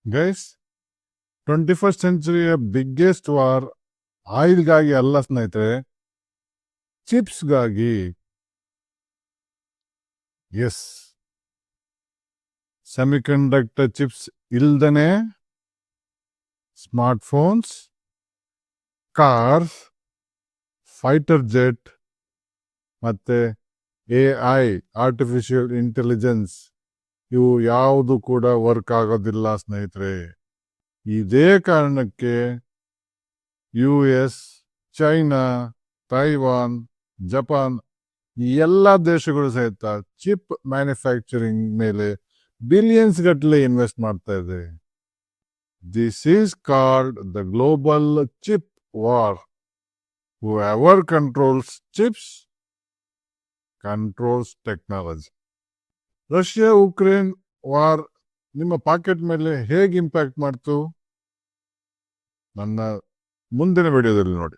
Guys, 21st ಸೆಂಚುರಿಯ biggest war ಆಯಿಲ್ಗಾಗಿ ಅಲ್ಲ ಸ್ನೇಹಿತರೆ, ಚಿಪ್ಸ್ಗಾಗಿ. ಎಸ್, ಸೆಮಿಕಂಡಕ್ಟರ್ ಚಿಪ್ಸ್ ಇಲ್ದನೆ smart phones, cars, fighter jet ಮತ್ತೆ AI ಆರ್ಟಿಫಿಷಿಯಲ್ ಇಂಟೆಲಿಜೆನ್ಸ್ ಇವು ಯಾವುದು ಕೂಡ ವರ್ಕ್ ಆಗೋದಿಲ್ಲ ಸ್ನೇಹಿತರೆ. ಇದೇ ಕಾರಣಕ್ಕೆ US, ಚೈನಾ, ತೈವಾನ್, ಜಪಾನ್ ಈ ಎಲ್ಲ ದೇಶಗಳು ಸಹಿತ ಚಿಪ್ ಮ್ಯಾನುಫ್ಯಾಕ್ಚರಿಂಗ್ ಮೇಲೆ ಬಿಲಿಯನ್ಸ್ ಗಟ್ಟಲೆ ಇನ್ವೆಸ್ಟ್ ಮಾಡ್ತಾ ಇದೆ. This is called the global chip war. Whoever controls chips controls technology. Russia Ukraine war ನಿಮ್ಮ ಪಾಕೆಟ್ ಮೇಲೆ ಹೇಗೆ ಇಂಪ್ಯಾಕ್ಟ್ ಮಾಡ್ತು? ನನ್ನ ಮುಂದಿನ ವಿಡಿಯೋದಲ್ಲಿ ನೋಡಿ.